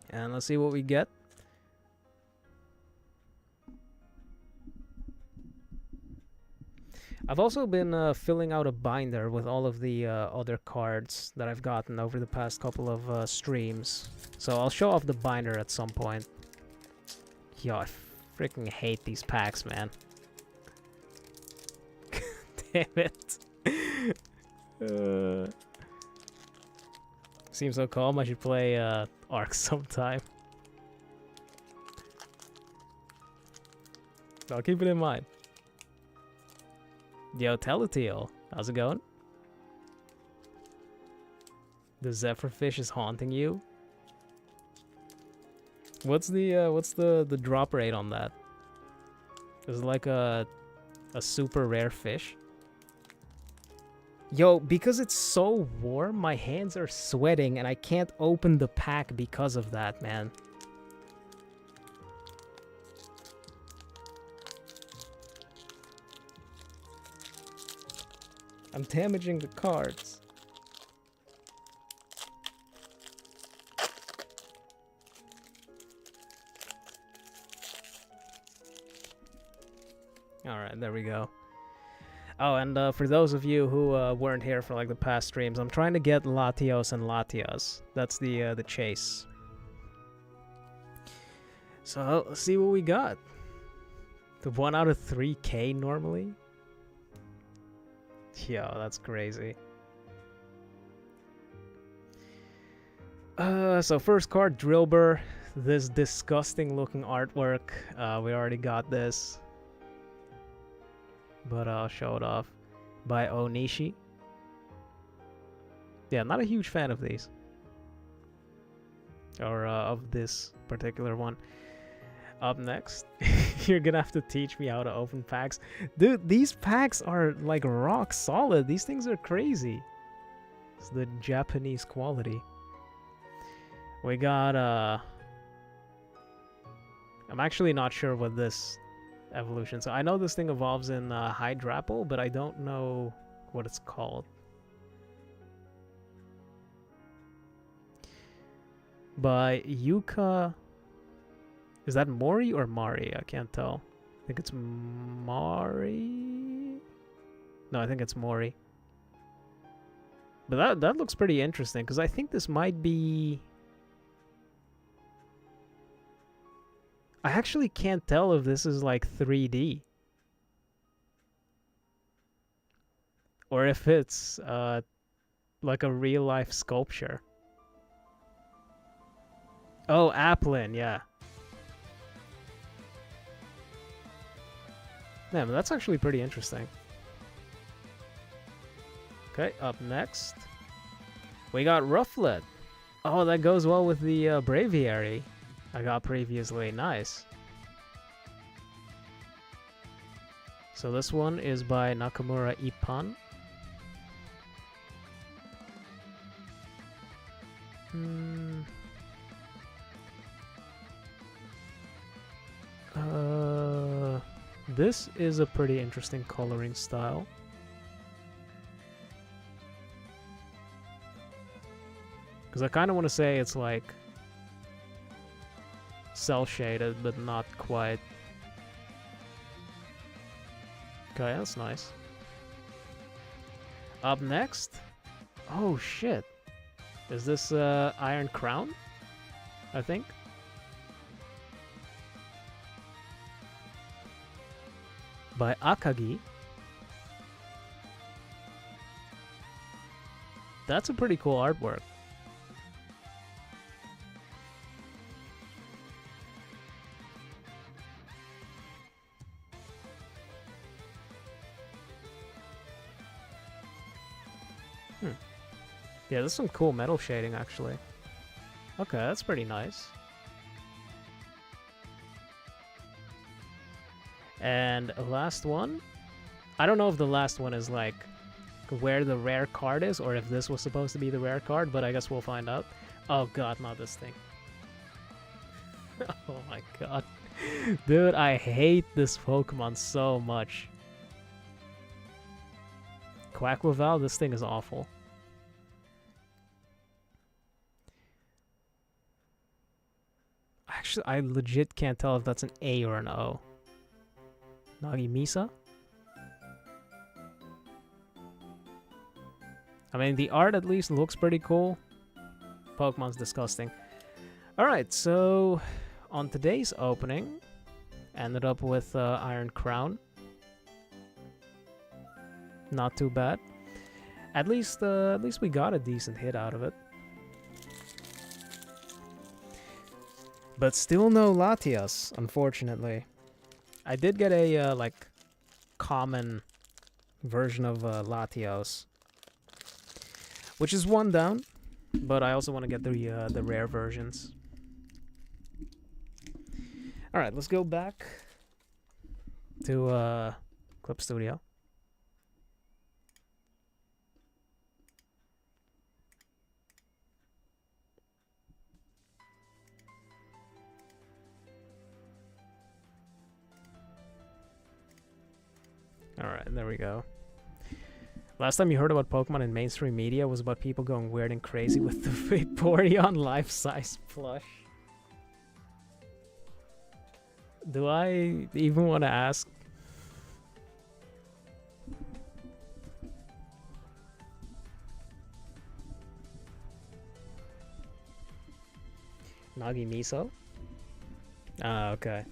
And let's see what we get. I've also been filling out a binder with all of the other cards that I've gotten over the past couple of streams. So I'll show off the binder at some point. Yo, I freaking hate these packs, man. Damn it. Seems so calm. I should play Arc sometime. I'll keep it in mind. Yo, Teleteel, how's it going? The Zephyrfish is haunting you. What's the drop rate on that? Is it like a super rare fish? Yo, because it's so warm, my hands are sweating and I can't open the pack because of that, man. I'm damaging the cards. Alright, there we go. Oh, and for those of you who weren't here for like the past streams, I'm trying to get Latios and Latias. That's the chase. So, let's see what we got. The 1 out of 3K normally? Yo, that's crazy. So first card, Drillbur. This disgusting looking artwork. We already got this. But I'll show it off. By Onishi. Yeah, not a huge fan of these. Or of this particular one. Up next, you're gonna have to teach me how to open packs. Dude, these packs are like rock solid. These things are crazy. It's the Japanese quality. We got, I'm actually not sure what this evolution. So I know this thing evolves in Hydrapple, but I don't know what it's called. By Yuka. Is that Mori or Mari? I can't tell. I think it's Mari. No, I think it's Mori. But that looks pretty interesting, because I think this might be... I actually can't tell if this is like 3D. Or if it's like a real-life sculpture. Oh, Applin, yeah. Yeah, but that's actually pretty interesting. Okay, up next, we got Rufflet. Oh, that goes well with the Braviary I got previously. Nice. So this one is by Nakamura Ippan. This is a pretty interesting coloring style. Because I kind of want to say it's like cell shaded, but not quite. Okay, that's nice. Up next, oh shit, Is this Iron Crown? I think. By Akagi. That's a pretty cool artwork. Yeah, there's some cool metal shading, actually. Okay, that's pretty nice. And last one. I don't know if the last one is, like, where the rare card is, or if this was supposed to be the rare card, but I guess we'll find out. Oh god, not this thing. Oh my god. Dude, I hate this Pokemon so much. Quackleval, this thing is awful. Actually, I legit can't tell if that's an A or an O. Nagimisa? I mean, the art at least looks pretty cool. Pokemon's disgusting. Alright, so on today's opening, ended up with Iron Crown. Not too bad. At least we got a decent hit out of it. But still no Latias, unfortunately. I did get a, like, common version of Latios. Which is one down, but I also want to get the rare versions. Alright, let's go back to Clip Studio. Alright, there we go. Last time you heard about Pokemon in mainstream media was about people going weird and crazy with the Vaporeon life-size plush. Do I even want to ask? Nagimiso? Ah, okay.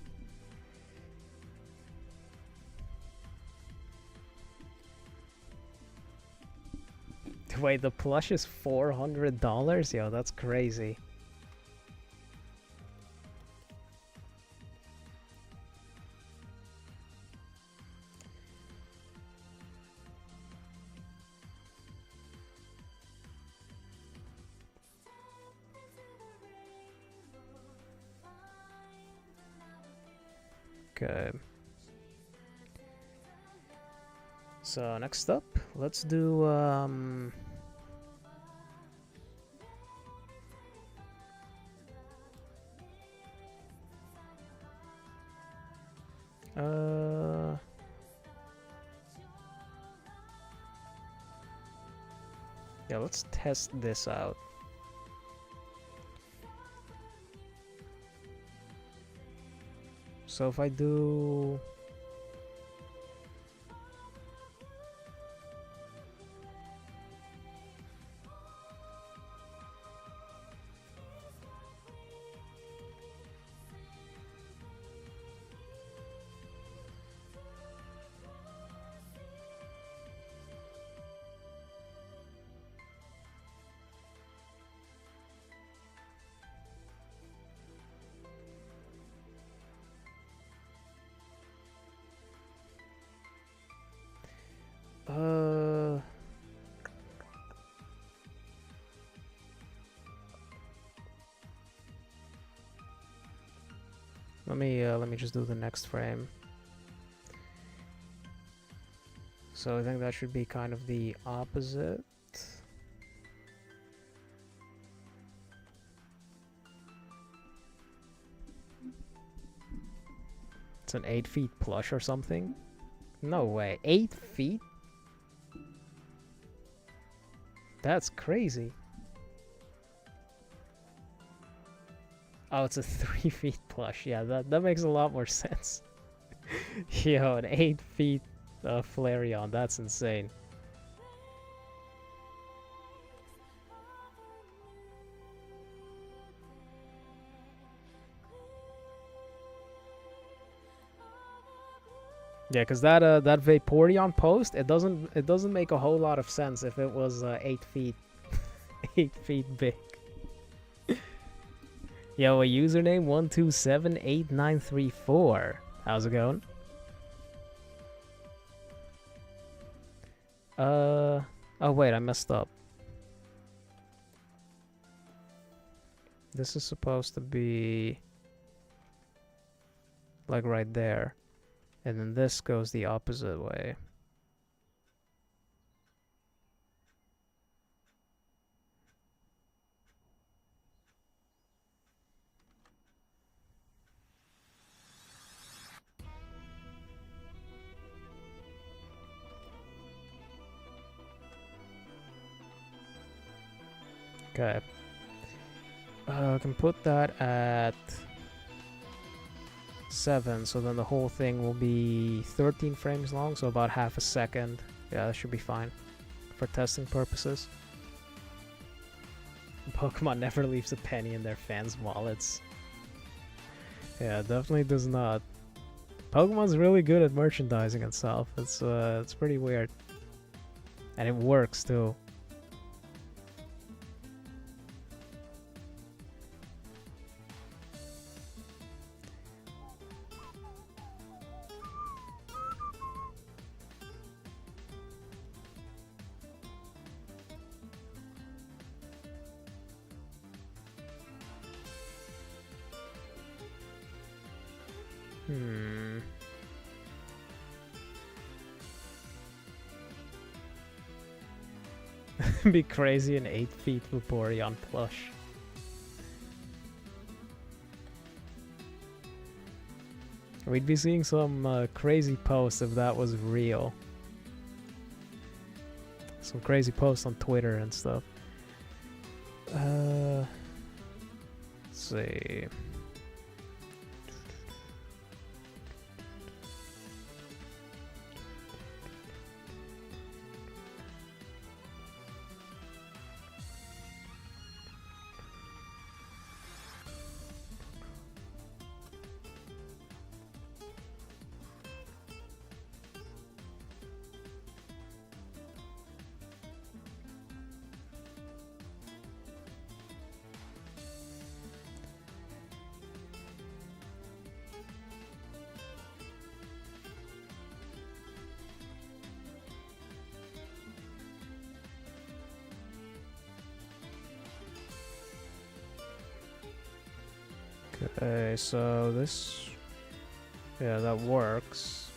Wait, the plush is $400? Yo, that's crazy. Okay. So next up, let's do yeah, let's test this out. So if I do let me just do the next frame. So I think that should be kind of the opposite. It's an 8 feet plush or something? No way, 8 feet? That's crazy. Oh, it's a 3 feet plush. Yeah, that makes a lot more sense. Yo, an 8 feet Flareon. That's insane. Yeah, because that Vaporeon post, it doesn't make a whole lot of sense if it was 8 feet 8 feet big. Yo, a username 1278934. How's it going? Oh wait, I messed up. This is supposed to be like right there. And then this goes the opposite way. Okay. I can put that at 7, so then the whole thing will be 13 frames long, so about half a second. Yeah, that should be fine for testing purposes. Pokemon never leaves a penny in their fans' wallets. Yeah, definitely does not. Pokemon's really good at merchandising itself. It's pretty weird. And it works too. Be crazy an 8 feet Vaporeon plush. We'd be seeing some crazy posts if that was real. Some crazy posts on Twitter and stuff. Let's see. Okay, so this... yeah, that works.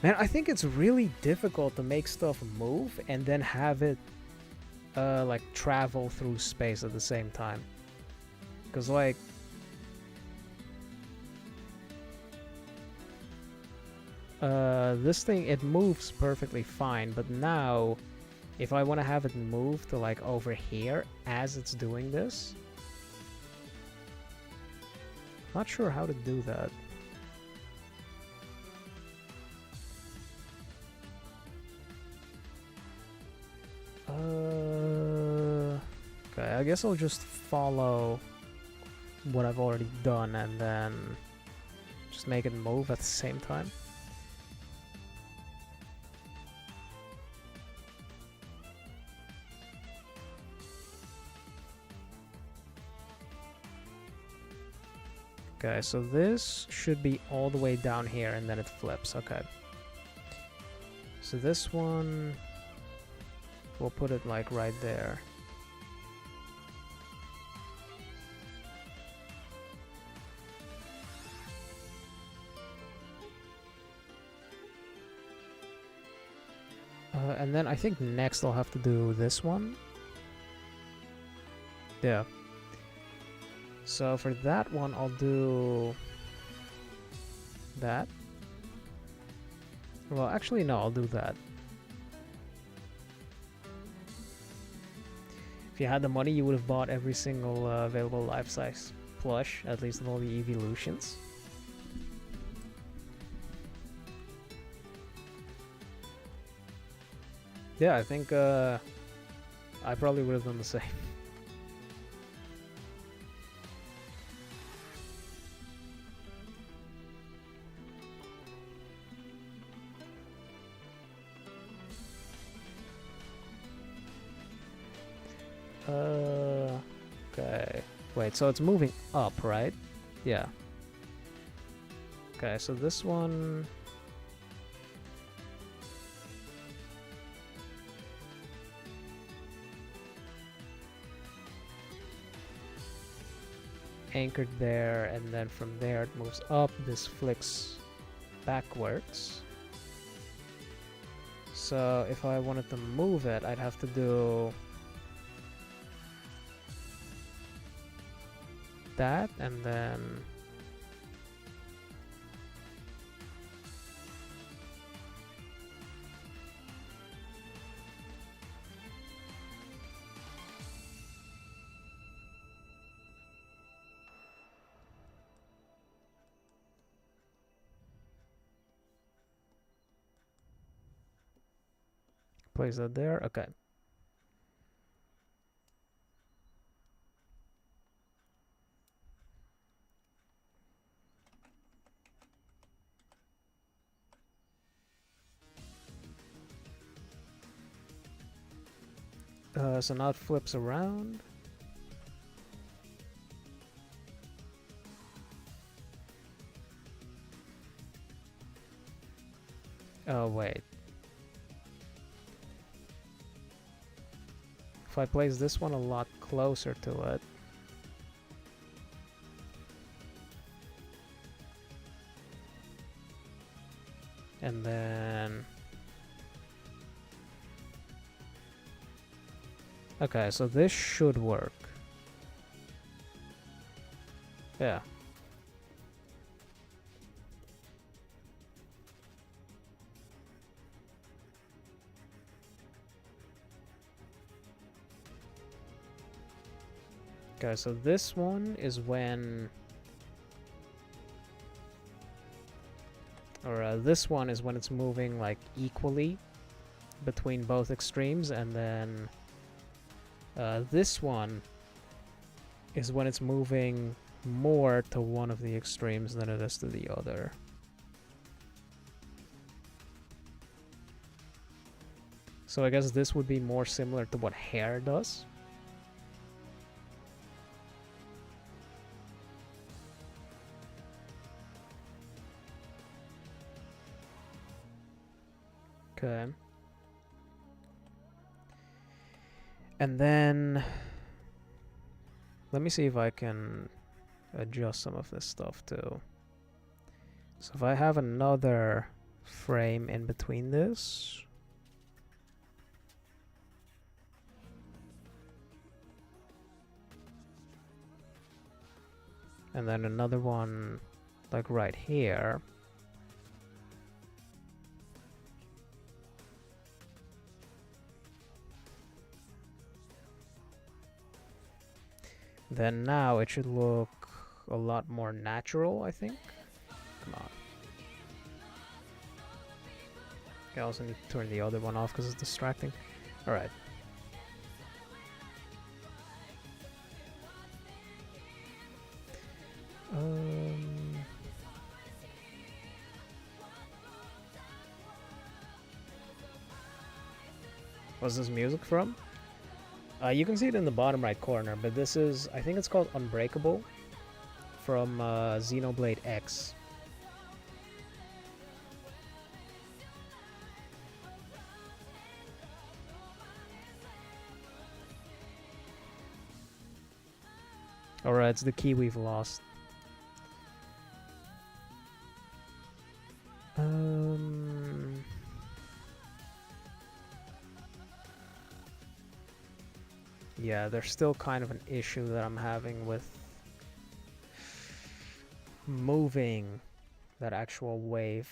Man, I think it's really difficult to make stuff move and then have it, like, travel through space at the same time. Because, like... this thing, it moves perfectly fine, but now... if I want to have it move to like over here as it's doing this, not sure how to do that. Okay, I guess I'll just follow what I've already done and then just make it move at the same time. Okay, so this should be all the way down here and then it flips. Okay. So this one, we'll put it like right there. And then I think next I'll have to do this one. Yeah. So for that one, I'll do that. Well, actually, no, I'll do that. If you had the money, you would have bought every single available life-size plush, at least of all the evolutions. Yeah, I think I probably would have done the same. Wait, so it's moving up, right? Yeah. Okay, so this one... anchored there, and then from there it moves up. This flicks backwards. So if I wanted to move it, I'd have to do that, and then place that there. Okay. So now it flips around. Oh, wait. If I place this one a lot closer to it, and then... Okay, so this should work. Yeah. Okay, so this one is when... Or this one is when it's moving like equally between both extremes, and then this one is when it's moving more to one of the extremes than it is to the other. So I guess this would be more similar to what hair does. Okay. And then let me see if I can adjust some of this stuff too. So if I have another frame in between this, and then another one like right here, then now it should look a lot more natural, I think. Come on. I also need to turn the other one off because it's distracting. Alright. What's this music from? You can see it in the bottom right corner, but this is, I think it's called Unbreakable from Xenoblade X. Alright, it's the key we've lost. Yeah, there's still kind of an issue that I'm having with moving that actual wave.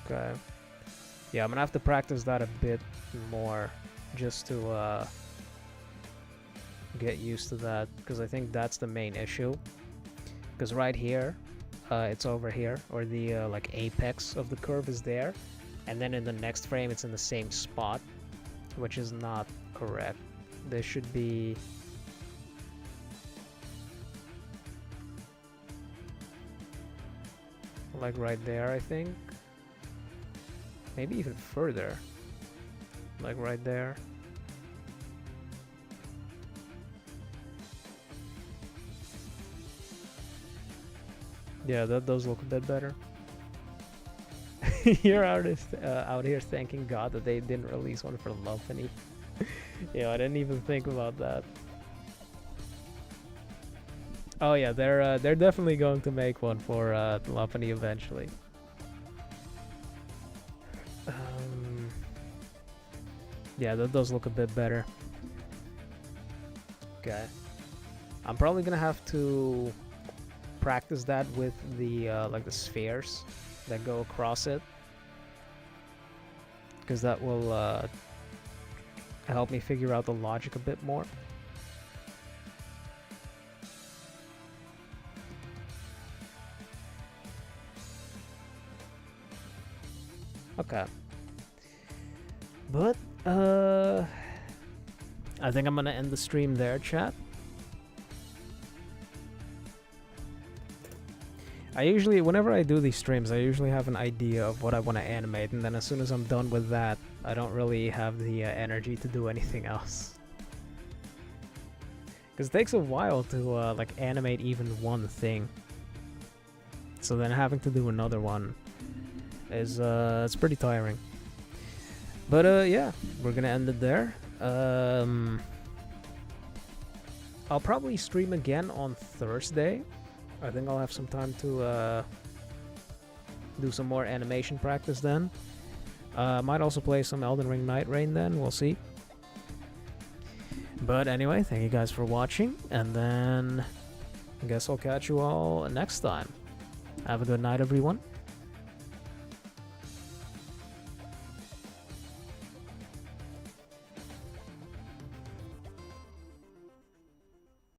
Okay. Yeah, I'm gonna have to practice that a bit more just to get used to that, because I think that's the main issue. Because right here, it's over here, or the like apex of the curve is there, and then in the next frame it's in the same spot, which is not correct. This should be... like right there, I think. Maybe even further, like right there. Yeah, that does look a bit better. You're out here thanking God that they didn't release one for Lovany. Yeah, I didn't even think about that. Oh yeah, they're definitely going to make one for Lovany eventually. Yeah, that does look a bit better. Okay, I'm probably gonna have to practice that with the like the spheres that go across it, because that will help me figure out the logic a bit more. Okay, but I think I'm gonna end the stream there, chat. Whenever I do these streams, I usually have an idea of what I want to animate, and then as soon as I'm done with that, I don't really have the energy to do anything else. Because it takes a while to like animate even one thing. So then having to do another one is it's pretty tiring. But yeah, we're gonna end it there. I'll probably stream again on Thursday. I think I'll have some time to do some more animation practice then. Might also play some Elden Ring Night Rain then, we'll see. But anyway, thank you guys for watching, and then I guess I'll catch you all next time. Have a good night, everyone.